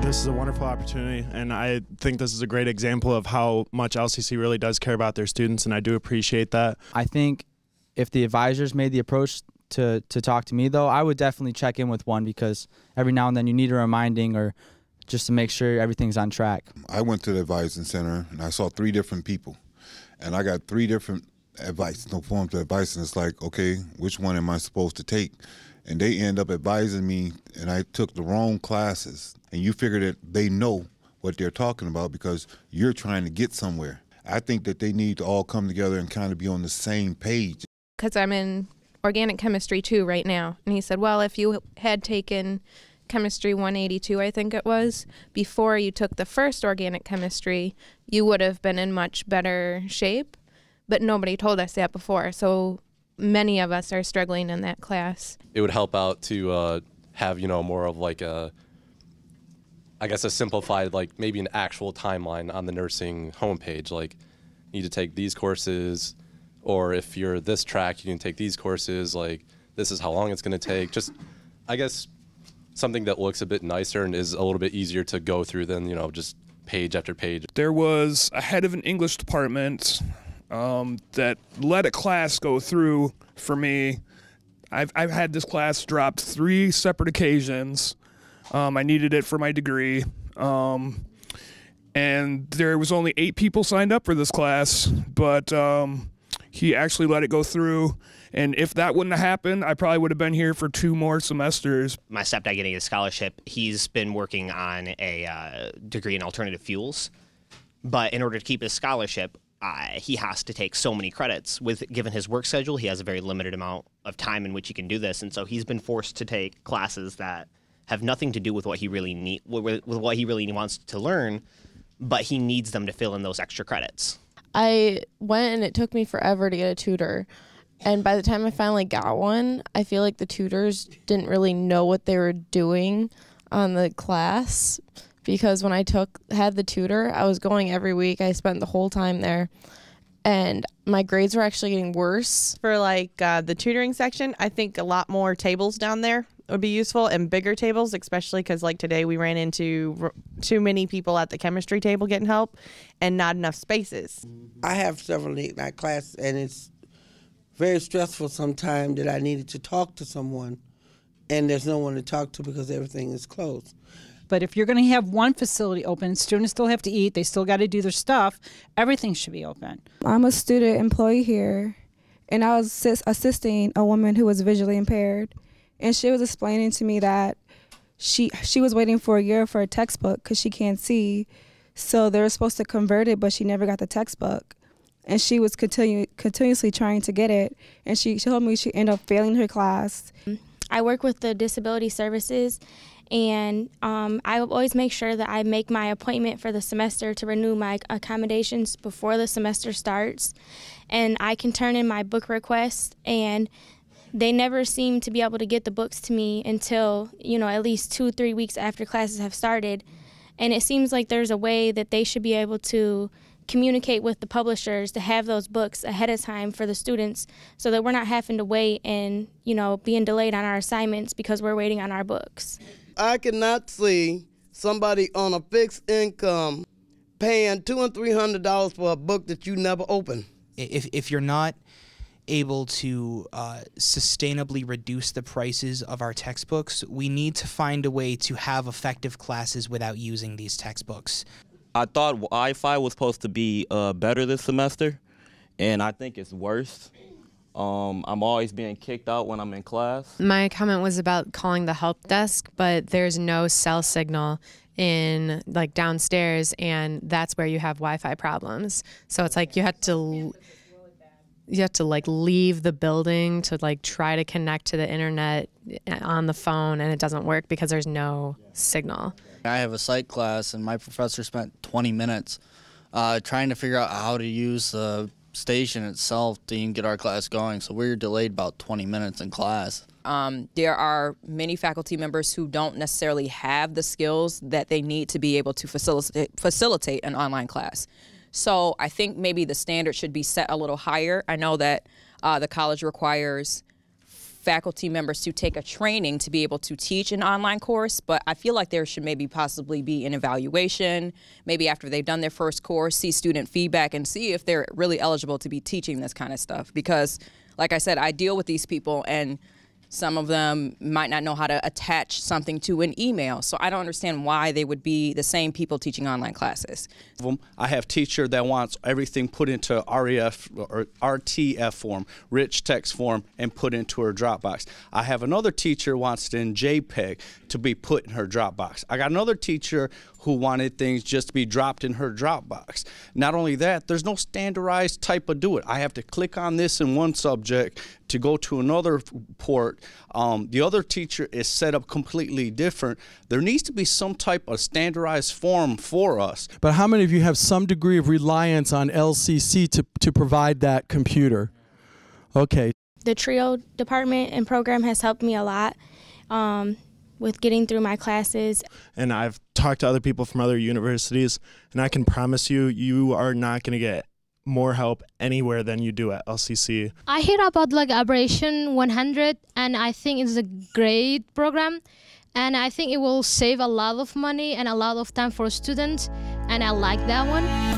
This is a wonderful opportunity, and I think this is a great example of how much LCC really does care about their students, and I do appreciate that. I think if the advisors made the approach to talk to me, though, I would definitely check in with one, because every now and then you need a reminding or just to make sure everything's on track. I went to the advising center, and I saw 3 different people, and I got 3 different advice, no forms of advice, and it's like, okay, which one am I supposed to take? And they end up advising me, and I took the wrong classes. And you figure that they know what they're talking about because you're trying to get somewhere. I think that they need to all come together and kind of be on the same page. Because I'm in organic chemistry 2 right now. And he said, well, if you had taken chemistry 182, I think it was, before you took the first organic chemistry, you would have been in much better shape. But nobody told us that before. So many of us are struggling in that class. It would help out to have, more of like a simplified, like maybe an actual timeline on the nursing homepage. Like, you need to take these courses, or if you're this track, you can take these courses. Like, this is how long it's going to take. Just, I guess, something that looks a bit nicer and is a little bit easier to go through than, just page after page. There was a head of an English department that let a class go through for me. I've had this class dropped 3 separate occasions. I needed it for my degree. And there was only 8 people signed up for this class, but he actually let it go through. And if that wouldn't have happened, I probably would have been here for 2 more semesters. My stepdad getting a scholarship, he's been working on a degree in alternative fuels. But in order to keep his scholarship, he has to take so many credits. Given his work schedule, he has a very limited amount of time in which he can do this. And so he's been forced to take classes that have nothing to do with what he really with what he really wants to learn, but he needs them to fill in those extra credits. I went and it took me forever to get a tutor. And by the time I finally got one, I feel like the tutors didn't really know what they were doing on the class, because when I had the tutor, I was going every week. I spent the whole time there, and my grades were actually getting worse. For the tutoring section, I think a lot more tables down there would be useful, and bigger tables, especially because today we ran into too many people at the chemistry table getting help and not enough spaces. I have several late night classes, and it's very stressful sometimes that I needed to talk to someone, and there's no one to talk to because everything is closed. But if you're going to have one facility open, students still have to eat, they still got to do their stuff, everything should be open. I'm a student employee here, and I was assisting a woman who was visually impaired, and she was explaining to me that she was waiting for a year for a textbook because she can't see, so they were supposed to convert it, but she never got the textbook. And she was continuously trying to get it, and she told me she ended up failing her class. I work with the disability services, and I always make sure that I make my appointment for the semester to renew my accommodations before the semester starts. And I can turn in my book request, and they never seem to be able to get the books to me until, at least 2-3 weeks after classes have started. And it seems like there's a way that they should be able to communicate with the publishers to have those books ahead of time for the students, so that we're not having to wait and, being delayed on our assignments because we're waiting on our books. I cannot see somebody on a fixed income paying $200 and $300 for a book that you never open. If you're not able to sustainably reduce the prices of our textbooks, we need to find a way to have effective classes without using these textbooks. I thought Wi-Fi was supposed to be better this semester, and I think it's worse. I'm always being kicked out when I'm in class. My comment was about calling the help desk, but there's no cell signal in downstairs, and that's where you have Wi-Fi problems. So it's like you have to leave the building to try to connect to the internet on the phone, and it doesn't work because there's no signal. I have a psych class, and my professor spent 20 minutes trying to figure out how to use the station itself to even get our class going, so we're delayed about 20 minutes in class. There are many faculty members who don't necessarily have the skills that they need to be able to facilitate an online class. So I think maybe the standard should be set a little higher. I know that the college requires faculty members to take a training to be able to teach an online course, but I feel like there should maybe possibly be an evaluation, maybe after they've done their first course, see student feedback and see if they're really eligible to be teaching this kind of stuff. Because, like I said, I deal with these people and some of them might not know how to attach something to an email. So I don't understand why they would be the same people teaching online classes. I have teacher that wants everything put into REF or RTF form, rich text form, and put into her Dropbox. I have another teacher wants it in JPEG to be put in her Dropbox. I got another teacher who wanted things just to be dropped in her Dropbox. Not only that, there's no standardized type of do it. I have to click on this in one subject to go to another port. The other teacher is set up completely different. There needs to be some type of standardized form for us. But how many of you have some degree of reliance on LCC to provide that computer? Okay. The TRIO department and program has helped me a lot with getting through my classes. And I've talked to other people from other universities, and I can promise you, you are not going to get more help anywhere than you do at LCC. I hear about like Operation 100, and I think it's a great program, and I think it will save a lot of money and a lot of time for students, and I like that one.